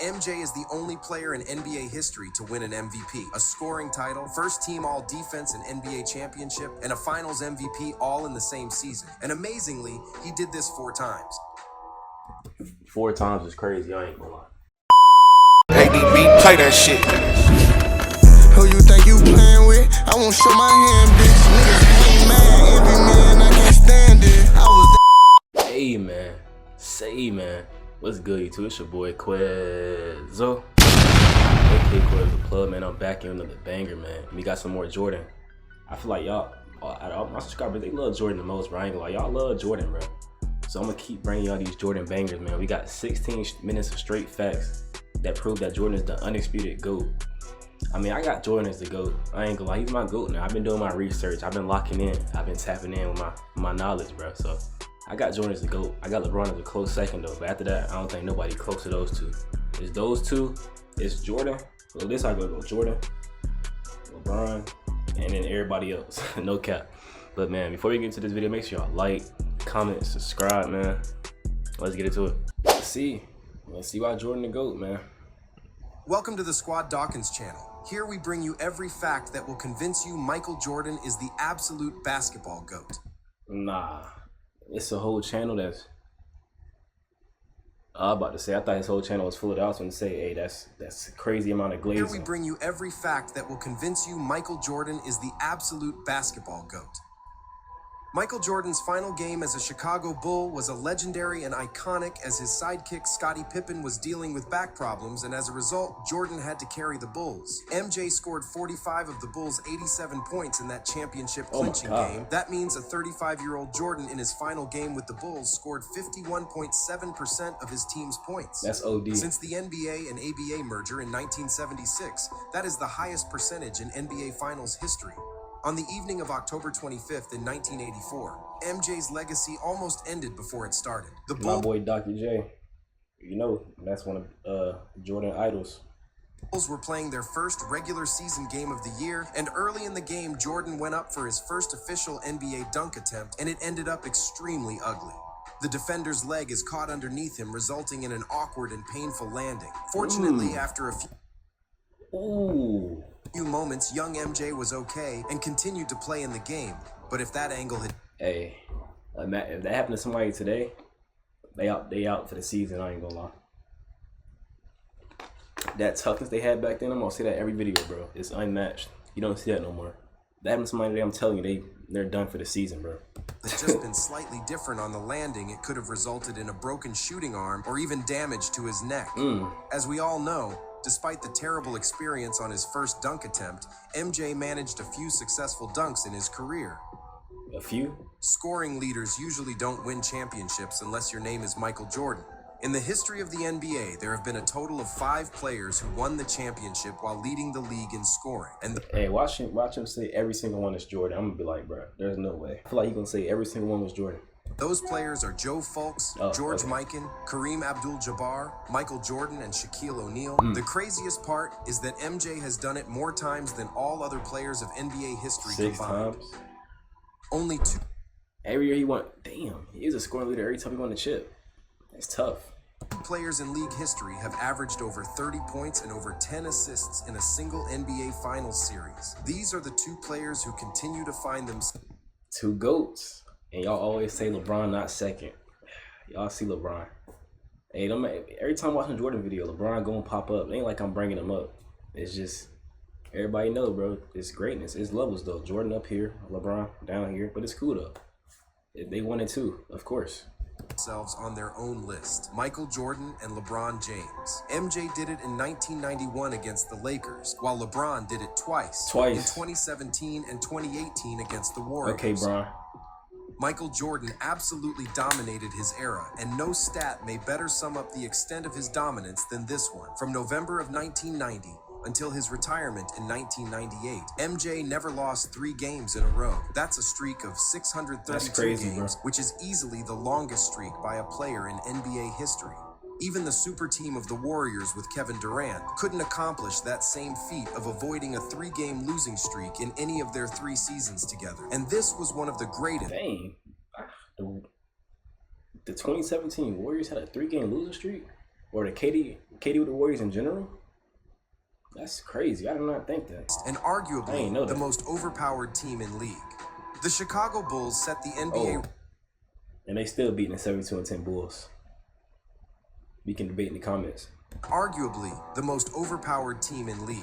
MJ is the only player in NBA history to win an MVP, a scoring title, first team all defense and NBA championship, and a finals MVP all in the same season. And amazingly, he did this 4 times. 4 times is crazy, I ain't gonna lie. ADB, play that shit. Who you think you playing with? I won't show my hand, bitch. Niggas ain't mad, envy me and I can't stand it. I was Hey man, say man, what's good YouTube? It's your boy Quezzo, aka Quezzo Plug, man. I'm back in another banger, man. We got some more Jordan. I feel like y'all, out of all my subscribers, they love Jordan the most, bro. I ain't gonna lie, y'all love Jordan, bro. So I'm gonna keep bringing y'all these Jordan bangers, man. We got 16 minutes of straight facts that prove that Jordan is the undisputed GOAT. I mean, I got Jordan as the GOAT. I ain't gonna lie, he's my GOAT now. I've been doing my research. I've been locking in. I've been tapping in with my knowledge, bro. So I got Jordan as the GOAT. I got LeBron as a close second though. But after that, I don't think nobody close to those two. It's those two. It's Jordan. So this I go Jordan, LeBron, and then everybody else. No cap. But man, before we get into this video, make sure y'all like, comment, subscribe, man. Let's get into it. Let's see why Jordan the GOAT, man. Welcome to the Squad Dawkins channel. Here we bring you every fact that will convince you Michael Jordan is the absolute basketball GOAT. Nah, it's a whole channel that's. I was about to say, I thought his whole channel was full of. I was going to say, hey, that's a crazy amount of glazing. Here we bring you every fact that will convince you Michael Jordan is the absolute basketball GOAT. Michael Jordan's final game as a Chicago Bull was a legendary and iconic as his sidekick Scottie Pippen was dealing with back problems, and as a result, Jordan had to carry the Bulls. MJ scored 45 of the Bulls' 87 points in that championship clinching game. That means a 35-year-old Jordan in his final game with the Bulls scored 51.7% of his team's points. That's OD. Since the NBA and ABA merger in 1976, that is the highest percentage in NBA Finals history. On the evening of October 25th in 1984, MJ's legacy almost ended before it started. My boy Dr. J, you know, that's one of Jordan idols. Bulls were playing their first regular season game of the year, and early in the game, Jordan went up for his first official NBA dunk attempt, and it ended up extremely ugly. The defender's leg is caught underneath him, resulting in an awkward and painful landing. Fortunately, after a few moments, young MJ was okay and continued to play in the game. But if that angle had... Hey, if that happened to somebody today, they out for the season, I ain't gonna lie. That toughness they had back then, I'm gonna say that every video, bro. It's unmatched. You don't see that no more. That happened to somebody today, I'm telling you, they're done for the season, bro. It's just been slightly different on the landing. It could have resulted in a broken shooting arm or even damage to his neck. As we all know, despite the terrible experience on his first dunk attempt, MJ managed a few successful dunks in his career. A few? Scoring leaders usually don't win championships unless your name is Michael Jordan. In the history of the NBA, there have been a total of 5 players who won the championship while leading the league in scoring. And hey, watch him say every single one is Jordan. I'm gonna be like, bro, there's no way. I feel like he's gonna say every single one was Jordan. Those players are Joe Fulks, George Mikan, Kareem Abdul-Jabbar, Michael Jordan, and Shaquille O'Neal. The craziest part is that MJ has done it more times than all other players of NBA history 6 combined. times? Only 2. Every year he won. Damn, he is a scoring leader every time he won the chip. That's tough. Players in league history have averaged over 30 points and over 10 assists in a single NBA Finals series. These are the 2 players who continue to find themselves. 2 GOATs. And y'all always say LeBron not second. Y'all see LeBron. Hey, every time I watch a Jordan video, LeBron gonna pop up. It ain't like I'm bringing him up. It's just, everybody know, bro. It's greatness. It's levels, though. Jordan up here, LeBron down here. But it's cool, though. They won it, too, of course. Themselves on their own list. Michael Jordan and LeBron James. MJ did it in 1991 against the Lakers, while LeBron did it twice. In 2017 and 2018 against the Warriors. Okay, Bron. Michael Jordan absolutely dominated his era, and no stat may better sum up the extent of his dominance than this one. From November of 1990 until his retirement in 1998, MJ never lost 3 games in a row. That's a streak of 632 games, bro, which is easily the longest streak by a player in NBA history. Even the super team of the Warriors with Kevin Durant couldn't accomplish that same feat of avoiding a 3-game losing streak in any of their 3 seasons together. And this was one of the greatest. Dang. The 2017 Warriors had a 3-game losing streak? Or the KD KD with the Warriors in general? That's crazy. I did not think that. And I ain't arguably know the that. most overpowered team in league. The Chicago Bulls set the NBA And they still beating the 72-10 Bulls. We can debate in the comments. arguably the most overpowered team in league.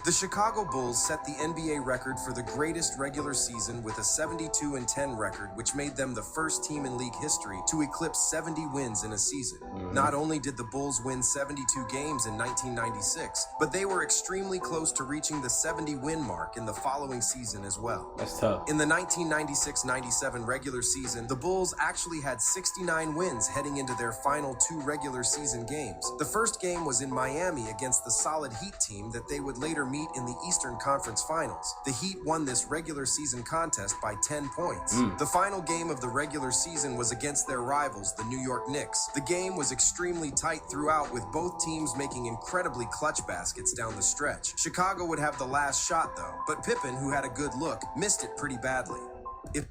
The Chicago Bulls set the NBA record for the greatest regular season with a 72-10 record, which made them the first team in league history to eclipse 70 wins in a season. Not only did the Bulls win 72 games in 1996, but they were extremely close to reaching the 70-win mark in the following season as well. That's tough. In the 1996-97 regular season, the Bulls actually had 69 wins heading into their final 2 regular season games. The first game was in Miami against the solid Heat team that they would later meet in the Eastern Conference Finals. The Heat won this regular season contest by 10 points. The final game of the regular season was against their rivals, the New York Knicks. The game was extremely tight throughout, with both teams making incredibly clutch baskets down the stretch. Chicago would have the last shot though, but Pippen, who had a good look, missed it pretty badly. If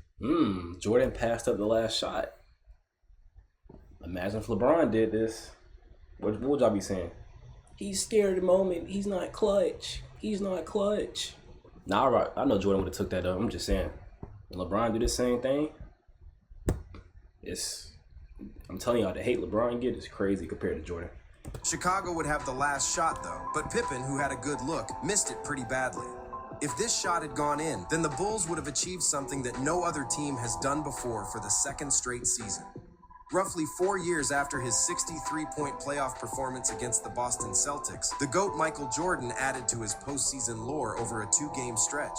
Jordan passed up the last shot. Imagine if LeBron did this. What would y'all be saying? He's scared of the moment. He's not clutch. He's not clutch. Nah, I know Jordan would have took that up. I'm just saying. When LeBron do the same thing, I'm telling y'all, the hate LeBron get is crazy compared to Jordan. Chicago would have the last shot though, but Pippen, who had a good look, missed it pretty badly. If this shot had gone in, then the Bulls would have achieved something that no other team has done before for the second straight season. Roughly 4 years after his 63-point playoff performance against the Boston Celtics, the GOAT Michael Jordan added to his postseason lore over a 2-game stretch.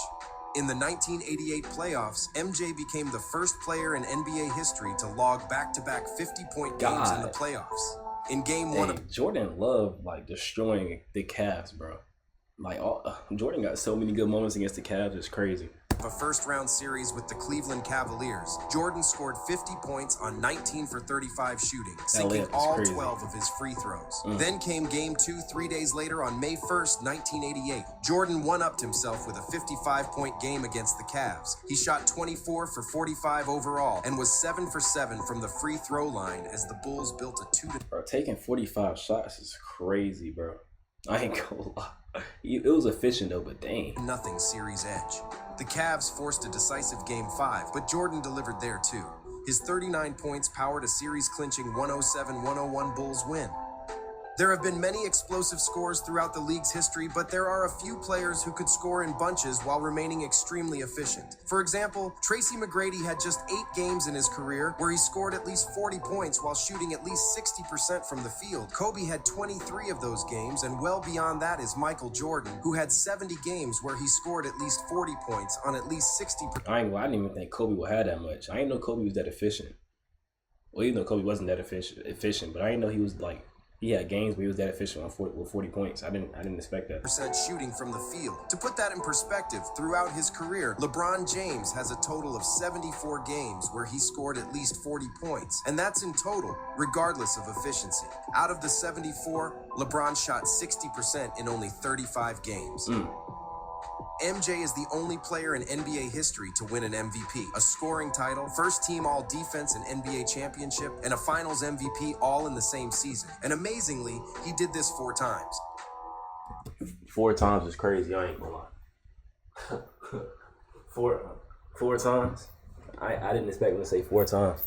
In the 1988 playoffs, MJ became the first player in NBA history to log back-to-back 50-point games in the playoffs. In game 1 of Jordan loved like destroying the Cavs, bro. Like Jordan got so many good moments against the Cavs, it's crazy. a first-round series with the Cleveland Cavaliers, Jordan scored 50 points on 19 for 35 shooting, sinking all 12 of his free throws. Then came Game 2 3 days later on May 1st, 1988. Jordan one-upped himself with a 55-point game against the Cavs. He shot 24 for 45 overall and was 7 for 7 from the free throw line as the Bulls built a 2-. Bro, taking 45 shots is crazy, bro. I ain't gonna lie. It was efficient though, but dang. Nothing series edge. The Cavs forced a decisive Game 5, but Jordan delivered there too. His 39 points powered a series-clinching 107-101 Bulls win. There have been many explosive scores throughout the league's history, but there are a few players who could score in bunches while remaining extremely efficient. For example, Tracy McGrady had just 8 games in his career where he scored at least 40 points while shooting at least 60% from the field. Kobe had 23 of those games, and well beyond that is Michael Jordan, who had 70 games where he scored at least 40 points on at least 60%. I didn't even think Kobe would have that much. I didn't know Kobe was that efficient. Well, even though Kobe wasn't that efficient, but I didn't know he was like, he had games where he was that efficient with 40 points. I didn't expect that. Percent shooting from the field. To put that in perspective, throughout his career, LeBron James has a total of 74 games where he scored at least 40 points. And that's in total, regardless of efficiency. Out of the 74, LeBron shot 60% in only 35 games. MJ is the only player in NBA history to win an MVP, a scoring title, first team all-defense and NBA championship, and a finals MVP all in the same season. And amazingly, he did this 4 times. 4 times is crazy, I ain't gonna lie. four times? I didn't expect him to say 4 times.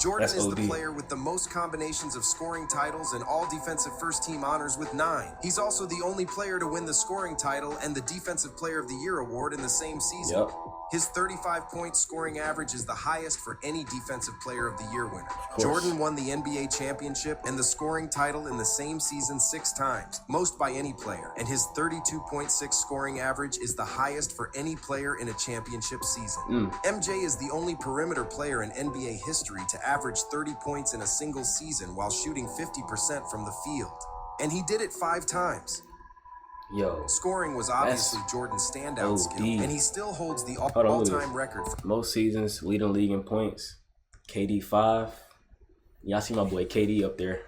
Jordan That's is OD. the player with the most combinations of scoring titles and all defensive first team honors with 9. He's also the only player to win the scoring title and the defensive player of the year award in the same season. Yep. His 35-point scoring average is the highest for any defensive player of the year winner. course. Jordan won the NBA championship and the scoring title in the same season 6 times, most by any player. And his 32.6 scoring average is the highest for any player in a championship season. MJ is the only perimeter player in NBA history to average 30 points in a single season while shooting 50% from the field. And he did it 5 times. Yo, Scoring was obviously Jordan's standout OD. skill, and he still holds the Hold on, look at all-time this. record for most seasons leading league in points. KD 5. Y'all see my boy KD up there.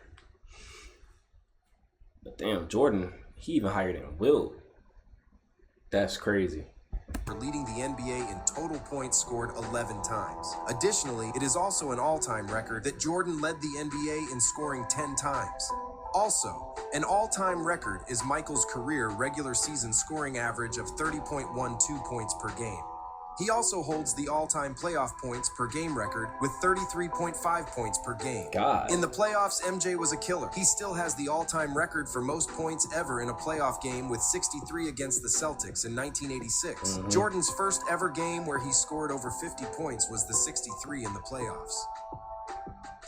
But damn, Jordan, he even higher than Will. That's crazy. leading the NBA in total points scored 11 times. Additionally, it is also an all-time record that Jordan led the NBA in scoring 10 times. Also, an all-time record is Michael's career regular season scoring average of 30.12 points per game. He also holds the all-time playoff points per game record with 33.5 points per game. God. In the playoffs, MJ was a killer. He still has the all-time record for most points ever in a playoff game with 63 against the Celtics in 1986. Jordan's first ever game where he scored over 50 points was the 63 in the playoffs.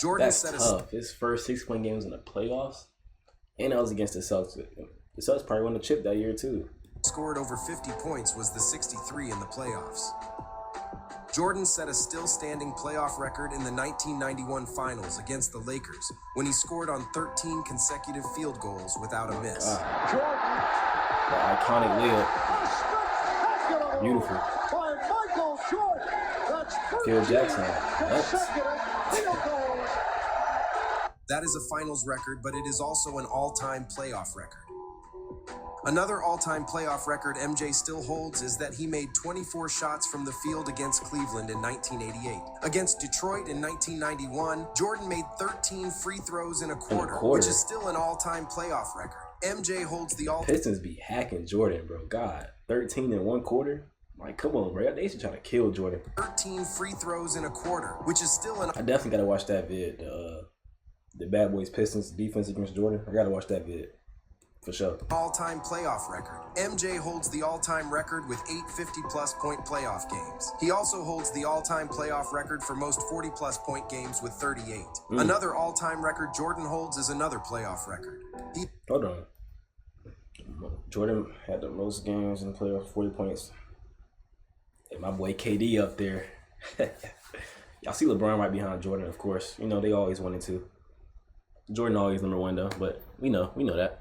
Jordan That's set tough. His first 6-point games in the playoffs, and that was against the Celtics. The Celtics probably won the chip that year too. Scored over 50 points was the 63 in the playoffs. Jordan set a still-standing playoff record in the 1991 finals against the Lakers when he scored on 13 consecutive field goals without a miss. The iconic layup. Beautiful. Phil Jackson. That is a finals record, but it is also an all-time playoff record. Another all-time playoff record MJ still holds is that he made 24 shots from the field against Cleveland in 1988. Against Detroit in 1991, Jordan made 13 free throws in a quarter, which is still an all-time playoff record. MJ holds the all-time... Pistons be hacking Jordan, bro. God, 13 in one quarter? Like, come on, bro. They should try to kill Jordan. 13 free throws in a quarter, which is still an... I definitely got to watch that vid. The Bad Boys Pistons defense against Jordan. I got to watch that vid. For sure. All-time playoff record. MJ holds the all-time record with 8 50-plus point playoff games. He also holds the all-time playoff record for most 40-plus point games with 38. Another all-time record Jordan holds is another playoff record. Hold on. Jordan had the most games in the playoffs, 40 points. And my boy KD up there. Y'all see LeBron right behind Jordan, of course. You know, they always wanted to. Jordan always number one, though, but we know that.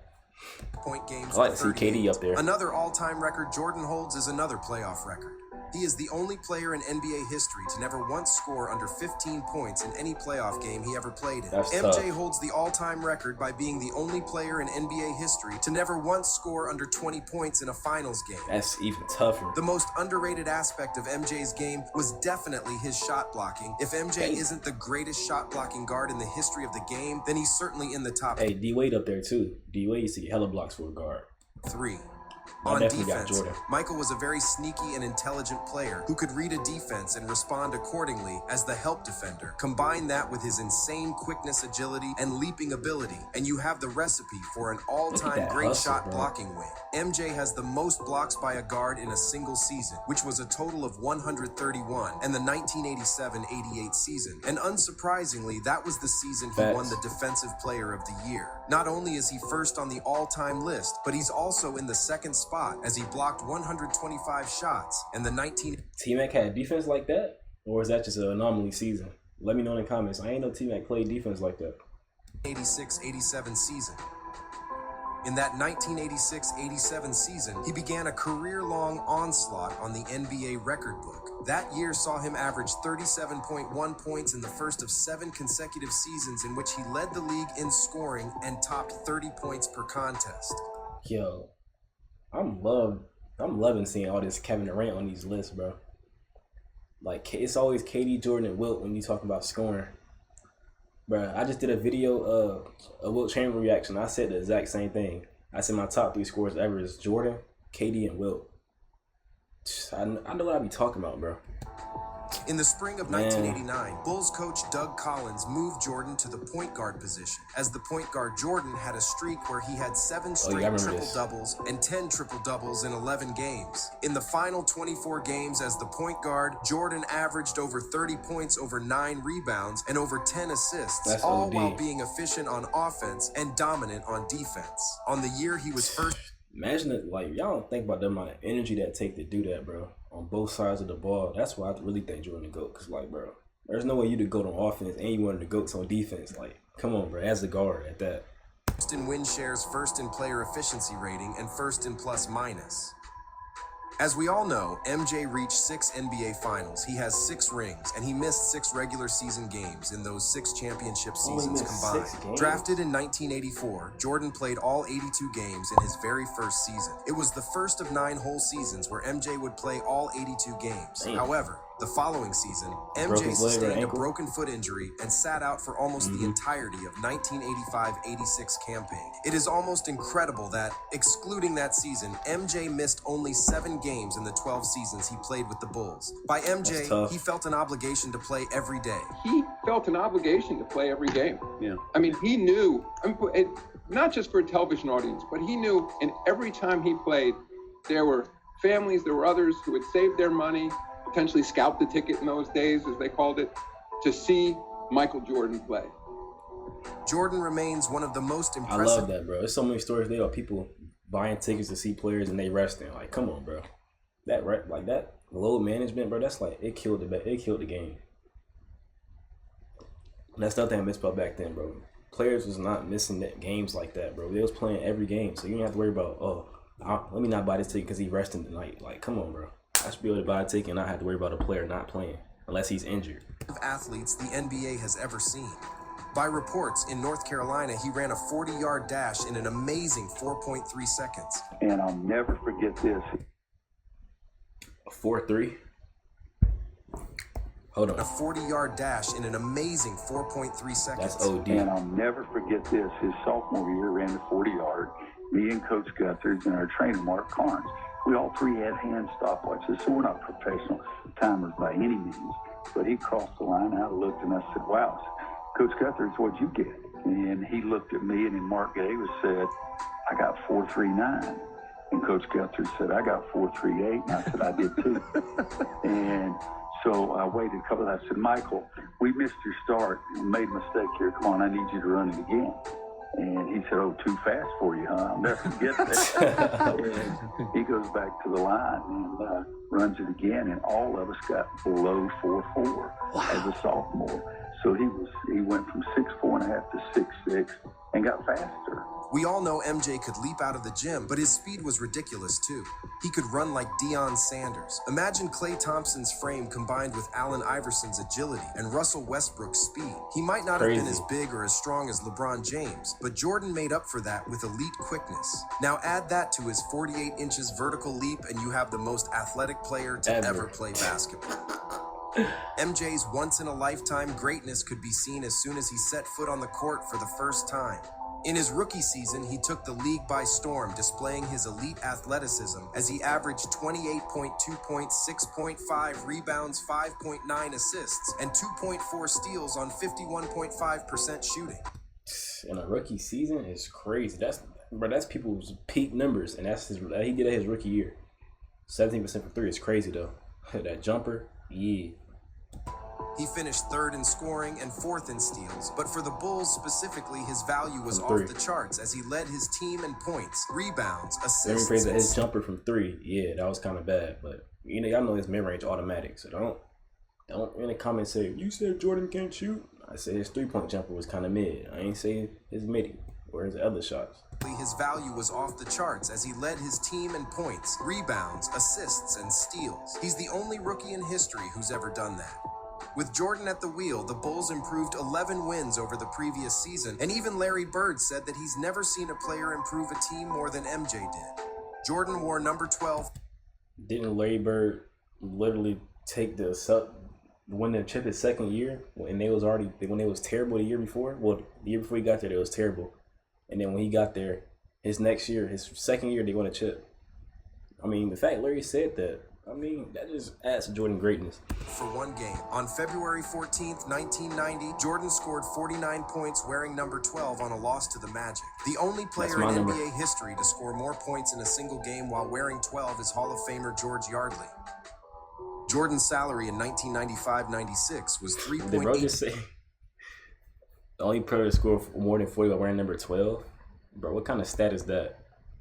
Point games. I like to see KD up there. Another all-time record Jordan holds is another playoff record. He is the only player in NBA history to never once score under 15 points in any playoff game he ever played in. That's MJ tough. holds the all-time record by being the only player in NBA history to never once score under 20 points in a finals game. That's even tougher. The most underrated aspect of MJ's game was definitely his shot blocking. If MJ isn't the greatest shot blocking guard in the history of the game, then he's certainly in the top. Hey, D-Wade up there too. D-Wade, you see hella blocks for a guard. 3. I On definitely got defense, Jordan. Michael was a very sneaky and intelligent player who could read a defense and respond accordingly as the help defender. Combine that with his insane quickness, agility, and leaping ability, and you have the recipe for an all-time that great hustle, shot bro. blocking wing. MJ has the most blocks by a guard in a single season, which was a total of 131, and the 1987-88 season. And unsurprisingly, that was the season he Facts. won the Defensive Player of the Year. Not only is he first on the all-time list, but he's also in the second spot as he blocked 125 shots in the 19... T-Mac had defense like that? Or is that just an anomaly season? Let me know in the comments. I ain't know T-Mac played defense like that. 86-87 season. In that 1986-87 season, he began a career-long onslaught on the NBA record book. That year saw him average 37.1 points in the first of 7 consecutive seasons in which he led the league in scoring and topped 30 points per contest. Yo, I'm loving seeing all this Kevin Durant on these lists, bro. Like, it's always KD, Jordan, and Wilt when you talk about scoring. Bro, I just did a video of a Wilt Chamberlain reaction. I said the exact same thing. I said my top 3 scorers ever is Jordan, KD, and Wilt. I know what I be talking about, bro. In the spring of 1989, Bulls coach Doug Collins moved Jordan to the point guard position, as the point guard Jordan had a streak where he had 7 straight triple-doubles and 10 triple-doubles in 11 games. In the final 24 games as the point guard, Jordan averaged over 30 points, over 9 rebounds, and over 10 assists, That's all OD. while being efficient on offense and dominant on defense. On the year he was first... Imagine it, like, y'all don't think about the amount of energy that take to do that, bro. On both sides of the ball. That's why I really think Jordan the GOAT. Because, like, bro, there's no way you to GOAT on offense and you wanted the GOATs on defense. Like, come on, bro. As a guard at that. First in win shares, first in player efficiency rating, and first in plus minus. As we all know, MJ reached 6 NBA Finals. He has 6 rings, and he missed 6 regular season games in those 6 championship seasons combined. Drafted in 1984, Jordan played all 82 games in his very first season. It was the first of 9 whole seasons where MJ would play all 82 games. However, The following season, Broke MJ his leg or sustained a ankle? broken foot injury and sat out for almost the entirety of 1985-86 campaign. It is almost incredible that, excluding that season, MJ missed only 7 games in the 12 seasons he played with the Bulls. By That's MJ, tough. he felt an obligation to play every day. He felt an obligation to play every game. Yeah. I mean, he knew, not just for a television audience, but he knew, and every time he played, there were families, there were others who had saved their money, potentially scalp the ticket in those days, as they called it, to see Michael Jordan play. Jordan remains one of the most I impressive. love that, bro. There's so many stories there of people buying tickets to see players and they resting. Like, come on, bro. That load management, bro. That's like it killed the game. And that's nothing I missed about back then, bro. Players was not missing games like that, bro. They was playing every game, so you didn't have to worry about let me not buy this ticket because he's resting tonight. Like, come on, bro. I should be able to buy a ticket and not have to worry about a player not playing unless he's injured. Athletes the NBA has ever seen. By reports, in North Carolina, he ran a 40-yard dash in an amazing 4.3 seconds. And I'll never forget this. A 4-3. Hold A on. 40-yard dash in an amazing 4.3 seconds. That's OD. And I'll never forget this. His sophomore year ran the 40-yard. Me and Coach Guthers and our trainer, Mark Carnes. We all three had hand stopwatches, so we're not professional timers by any means. But he crossed the line, I looked, and I said, wow, Coach Guthers, what'd you get? And he looked at me, and then Mark Davis said, I got 4.39. And Coach Guthers said, I got 4.38. And I said, I did too. And so I waited a couple of, I said, Michael, we missed your start and made a mistake here. Come on, I need you to run it again. And he said, oh, too fast for you, huh? I'll never forget that. And he goes back to the line and runs it again, and all of us got below 4.4 as a sophomore. So he went from 6.4.5 to 6.6 and got faster. We all know MJ could leap out of the gym, but his speed was ridiculous too. He could run like Deion Sanders. Imagine Klay Thompson's frame combined with Allen Iverson's agility and Russell Westbrook's speed. He might not have been as big or as strong as LeBron James, but Jordan made up for that with elite quickness. Now add that to his 48 inches vertical leap and you have the most athletic player to ever play basketball. MJ's once-in-a-lifetime greatness could be seen as soon as he set foot on the court for the first time. In his rookie season, he took the league by storm, displaying his elite athleticism as he averaged 28.2 points, 6.5 rebounds, 5.9 assists, and 2.4 steals on 51.5% shooting. In a rookie season is crazy. That's people's peak numbers, and he did it his rookie year. 17% for 3 is crazy though. That jumper, yeah. He finished 3rd in scoring and 4th in steals, but for the Bulls specifically, his value was From off 3. the charts as he led his team in points, rebounds, Let me assists, phrase that and his jumper from 3, yeah, that was kind of bad. But y'all know his mid-range automatic, so don't in the comments say you said Jordan can't shoot. I said his 3-point jumper was kind of mid. I ain't say his midi or his other shots. his value was off the charts as he led his team in points, rebounds, assists, and steals. He's the only rookie in history who's ever done that. With Jordan at the wheel, the Bulls improved 11 wins over the previous season, and even Larry Bird said that he's never seen a player improve a team more than MJ did. Jordan wore number 12. Didn't Larry Bird literally take win the chip his second year when they was terrible the year before? Well, the year before he got there, they was terrible. And then when he got there, his second year, they won a chip. I mean, the fact Larry said that, that just adds to Jordan greatness. For one game. On February 14th, 1990, Jordan scored 49 points wearing number 12 on a loss to the Magic. The only player in NBA history to score more points in a single game while wearing 12 is Hall of Famer George Yardley. Jordan's salary in 1995-96 was $3.8. Did bro just say the only player to score more than 40 while wearing number 12? Bro, what kind of stat is that?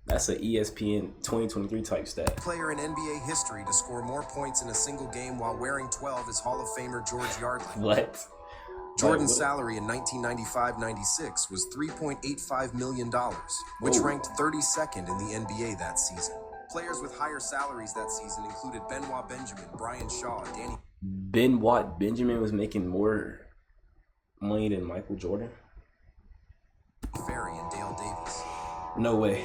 That's an ESPN 2023 type stat. Player in NBA history to score more points in a single game while wearing 12 is Hall of Famer George Yardley. What? Jordan's salary in 1995-96 was $3.85 million, which ranked 32nd in the NBA that season. Players with higher salaries that season included Benoit Benjamin, Brian Shaw, Danny Benoit Benjamin was making more money than Michael Jordan? Ferry, and Dale Davis. No way.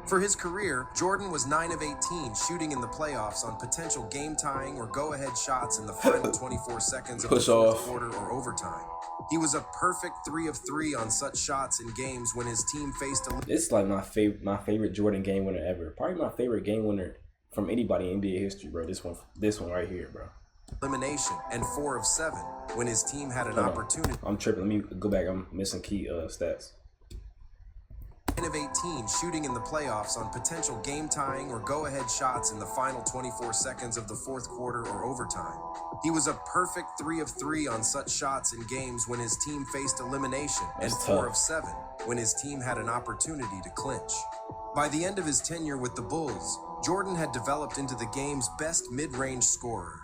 For his career, Jordan was 9 of 18, shooting in the playoffs on potential game-tying or go-ahead shots in the final 24 seconds of the fourth quarter or overtime. He was a perfect 3 of 3 on such shots in games when his team faced a... It's like my favorite Jordan game winner ever. Probably my favorite game winner from anybody in NBA history, bro. This one right here, bro. Elimination, and 4 of 7 when his team had an opportunity. I'm tripping. Let me go back. I'm missing key stats. 9 of 18, shooting in the playoffs on potential game-tying or go-ahead shots in the final 24 seconds of the fourth quarter or overtime. He was a perfect 3 of 3 on such shots in games when his team faced elimination, and 4 of 7 when his team had an opportunity to clinch. By the end of his tenure with the Bulls, Jordan had developed into the game's best mid-range scorer.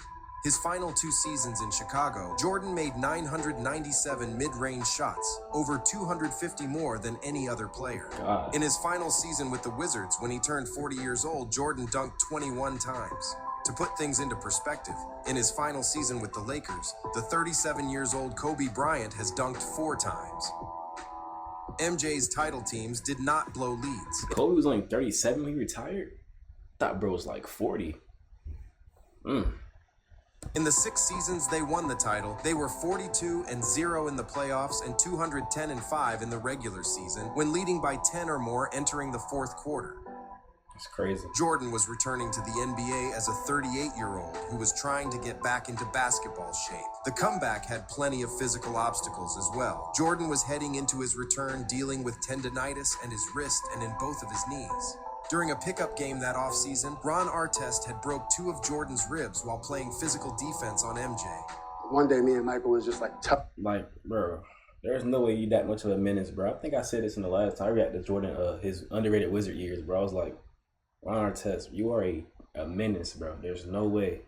His final 2 seasons in Chicago, Jordan made 997 mid-range shots, over 250 more than any other player. In his final season with the Wizards, when he turned 40 years old, Jordan dunked 21 times. To put things into perspective, in his final season with the Lakers, the 37 years old Kobe Bryant has dunked 4 times. MJ's title teams did not blow leads. Kobe was only 37 when he retired? I thought bro was like 40. In the 6 seasons they won the title, they were 42-0 in the playoffs and 210-5 in the regular season, when leading by 10 or more entering the fourth quarter. It's crazy. Jordan was returning to the NBA as a 38-year-old who was trying to get back into basketball shape. The comeback had plenty of physical obstacles as well. Jordan was heading into his return dealing with tendonitis in his wrist and in both of his knees. During a pickup game that offseason, Ron Artest had broke 2 of Jordan's ribs while playing physical defense on MJ. One day, me and Michael was just like tough. Like, bro, there's no way you that much of a menace, bro. I think I said this in the last time I reacted to Jordan, his underrated Wizard years, bro. I was like, Ron Artest, you are a menace, bro. There's no way.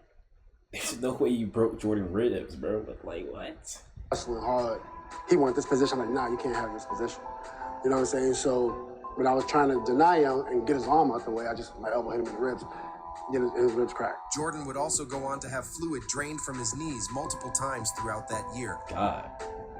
There's no way you broke Jordan ribs, bro. But like, what? Hustling hard. He wanted this position. I'm like, nah, you can't have this position. You know what I'm saying? So when I was trying to deny him and get his arm out the way, I just, my elbow hit him in the ribs. His ribs cracked. Jordan would also go on to have fluid drained from his knees multiple times throughout that year. God.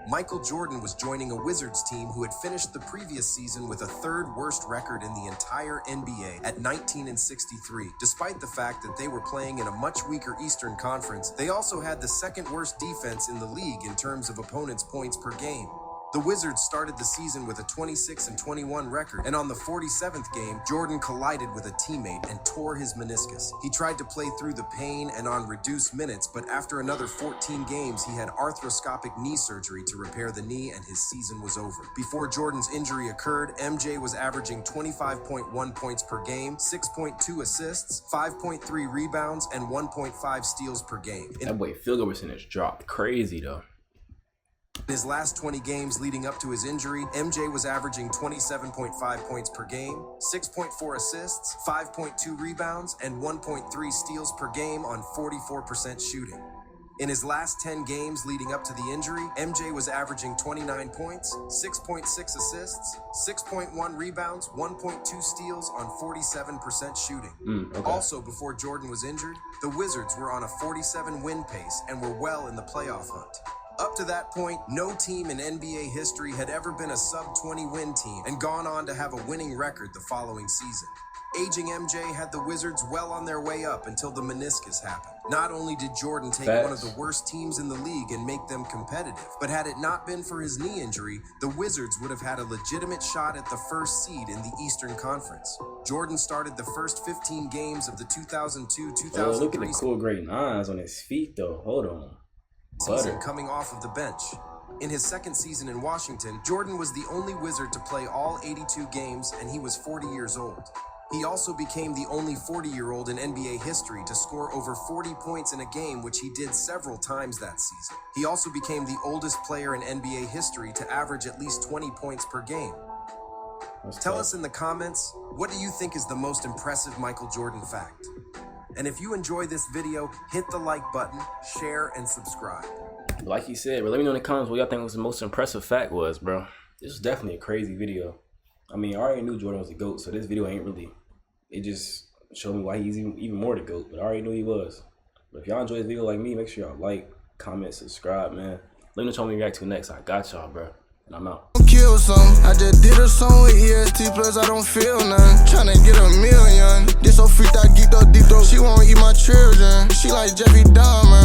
Michael Jordan was joining a Wizards team who had finished the previous season with a 3rd worst record in the entire NBA at 19-63. Despite the fact that they were playing in a much weaker Eastern Conference, they also had the 2nd worst defense in the league in terms of opponents' points per game. The Wizards started the season with a 26-21 record, and on the 47th game, Jordan collided with a teammate and tore his meniscus. He tried to play through the pain and on reduced minutes, but after another 14 games, he had arthroscopic knee surgery to repair the knee, and his season was over. Before Jordan's injury occurred, MJ was averaging 25.1 points per game, 6.2 assists, 5.3 rebounds, and 1.5 steals per game. That boy field goal percentage dropped crazy though. In his last 20 games leading up to his injury, MJ was averaging 27.5 points per game, 6.4 assists, 5.2 rebounds, and 1.3 steals per game on 44% shooting. In his last 10 games leading up to the injury, MJ was averaging 29 points, 6.6 assists, 6.1 rebounds, 1.2 steals on 47% shooting. Also, before Jordan was injured, the Wizards were on a 47-win pace and were well in the playoff hunt. Up to that point, no team in NBA history had ever been a sub-20 win team and gone on to have a winning record the following season. Aging MJ had the Wizards well on their way up until the meniscus happened. Not only did Jordan take one of the worst teams in the league and make them competitive, but had it not been for his knee injury, the Wizards would have had a legitimate shot at the first seed in the Eastern Conference. Jordan started the first 15 games of the 2002-2003 Oh, look at the cool gray 9s on his feet though. Hold on. season coming off of the bench. In his 2nd season in Washington, Jordan was the only Wizard to play all 82 games, and he was 40 years old. He also became the only 40-year-old in NBA history to score over 40 points in a game, which he did several times that season. He also became the oldest player in NBA history to average at least 20 points per game. Tell us in the comments, what do you think is the most impressive Michael Jordan fact? And if you enjoy this video, hit the like button, share, and subscribe. Like you said, bro, let me know in the comments what y'all think was the most impressive fact was, bro. This was definitely a crazy video. I mean, I already knew Jordan was a GOAT, so this video ain't really, it just showed me why he's even more the GOAT, but I already knew he was. But if y'all enjoy this video like me, make sure y'all like, comment, subscribe, man. Let me know what y'all want me to react to next. I got y'all, bro. and I'm out. Kill some. I just did a song with EST plus I don't feel none. Tryna get $1 million. This so freaked I geeked up deep throat. She won't eat my children. She like Jeffrey Dahmer.